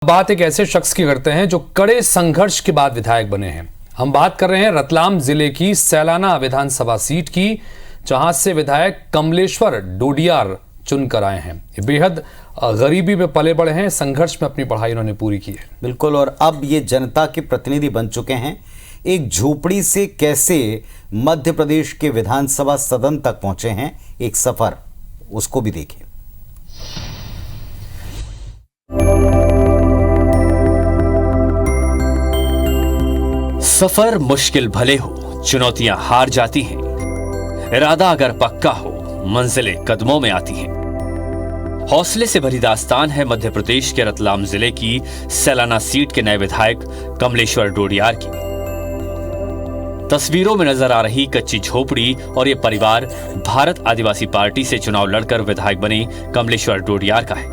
बात एक ऐसे शख्स की करते हैं जो कड़े संघर्ष के बाद विधायक बने हैं। हम बात कर रहे हैं रतलाम जिले की सैलाना विधानसभा सीट की, जहां से विधायक कमलेश्वर डोडियार चुनकर आए हैं। ये बेहद गरीबी में पले बड़े हैं, संघर्ष में अपनी पढ़ाई उन्होंने पूरी की है। बिल्कुल, और अब ये जनता के प्रतिनिधि बन चुके हैं। एक झोपड़ी से कैसे मध्य प्रदेश के विधानसभा सदन तक पहुंचे हैं, एक सफर, उसको भी देखिए। सफर मुश्किल भले हो, चुनौतियां हार जाती हैं। इरादा अगर पक्का हो, मंजिलें कदमों में आती हैं। हौसले से भरी दास्तान है मध्य प्रदेश के रतलाम जिले की सैलाना सीट के नए विधायक कमलेश्वर डोडियार की। तस्वीरों में नजर आ रही कच्ची झोपड़ी और ये परिवार भारत आदिवासी पार्टी से चुनाव लड़कर विधायक बने कमलेश्वर डोडियार का है।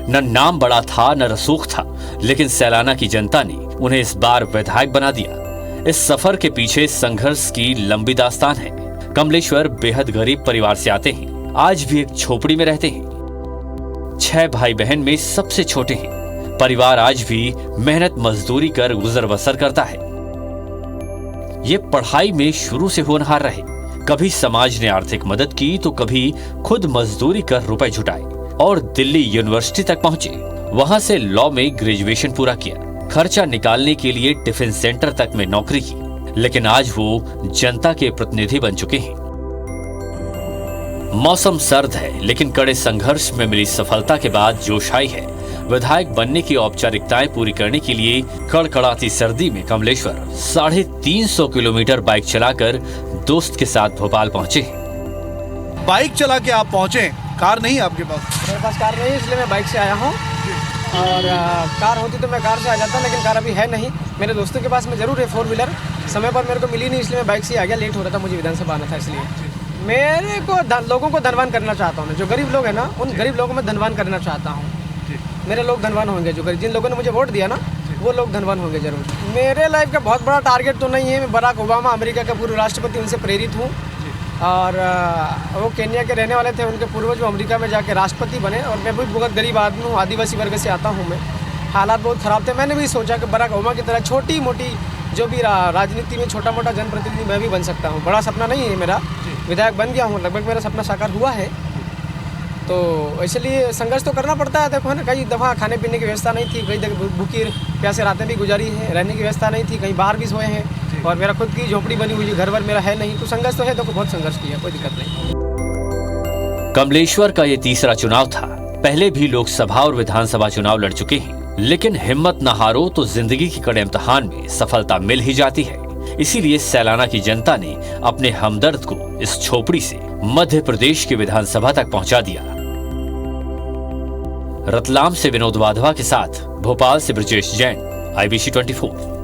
न नाम बड़ा था न रसूख था, लेकिन सैलाना की जनता ने उन्हें इस बार विधायक बना दिया। इस सफर के पीछे संघर्ष की लंबी दास्तान है। कमलेश्वर बेहद गरीब परिवार से आते हैं, आज भी एक झोपड़ी में रहते हैं। 6 भाई बहन में सबसे छोटे हैं। परिवार आज भी मेहनत मजदूरी कर गुजर बसर करता है। ये पढ़ाई में शुरू से होनहार रहे। कभी समाज ने आर्थिक मदद की तो कभी खुद मजदूरी कर रुपए जुटाए और दिल्ली यूनिवर्सिटी तक पहुंचे। वहां से लॉ में ग्रेजुएशन पूरा किया। खर्चा निकालने के लिए टिफिन सेंटर तक में नौकरी की, लेकिन आज वो जनता के प्रतिनिधि बन चुके हैं। मौसम सर्द है, लेकिन कड़े संघर्ष में मिली सफलता के बाद जोश आई है। विधायक बनने की औपचारिकताएं पूरी करने के लिए कड़कड़ाती सर्दी में कमलेश्वर 350 किलोमीटर बाइक चलाकर दोस्त के साथ भोपाल पहुंचे। बाइक चला के आप पहुंचे, कार नहीं आपके पास? मेरे पास कार नहीं है, इसलिए मैं बाइक से आया हूँ। और कार होती तो मैं कार से आ जाता, लेकिन कार अभी है नहीं। मेरे दोस्तों के पास में जरूर है 4 व्हीलर, समय पर मेरे को मिली नहीं, इसलिए मैं बाइक से आ गया। लेट हो रहा था, मुझे विधानसभा आना था, इसलिए मेरे को लोगों को धनवान करना चाहता हूँ। जो गरीब लोग हैं ना, उन गरीब लोगों में धनवान करना चाहता हूँ। मेरे लोग धनवान होंगे, जो जिन लोगों ने मुझे वोट दिया ना, वो लोग धनवान होंगे जरूर। मेरे लाइफ का बहुत बड़ा टारगेट तो नहीं है। मैं बराक ओबामा, अमेरिका के पूर्व राष्ट्रपति, उनसे प्रेरित हूँ। और वो केन्या के रहने वाले थे, उनके पूर्वज वो अमेरिका में जाके राष्ट्रपति बने। और मैं भी बहुत गरीब आदमी हूँ, आदिवासी वर्ग से आता हूँ मैं। हालात बहुत ख़राब थे। मैंने भी सोचा कि बराक ओबामा की तरह छोटी मोटी जो भी राजनीति में छोटा मोटा जनप्रतिनिधि मैं भी बन सकता हूँ। बड़ा सपना नहीं है मेरा, विधायक बन गया हूँ, लगभग मेरा सपना साकार हुआ है। तो इसलिए संघर्ष तो करना पड़ता है। देखो है ना, कई दफ़ा खाने पीने की व्यवस्था नहीं थी, कई जगह भूखी प्यासे रातें भी गुजारी हैं, रहने की व्यवस्था नहीं थी, कहीं बाहर भी सोए हैं। और मेरा खुद की झोपड़ी बनी हुई है, घर वर मेरा है नहीं। तो संघर्ष तो है, तो बहुत संघर्ष किया, कोई दिक्कत नहीं। कमलेश्वर का ये तीसरा चुनाव था। पहले भी लोकसभा और विधानसभा चुनाव लड़ चुके हैं, लेकिन हिम्मत न हारो तो जिंदगी के कड़े इम्तिहान में सफलता मिल ही जाती है। इसीलिए सैलाना की जनता ने अपने हमदर्द को इस झोपड़ी से मध्य प्रदेश की विधानसभा तक पहुंचा दिया। रतलाम से विनोद वाधवा के साथ भोपाल से ब्रजेश जैन, IBC 24।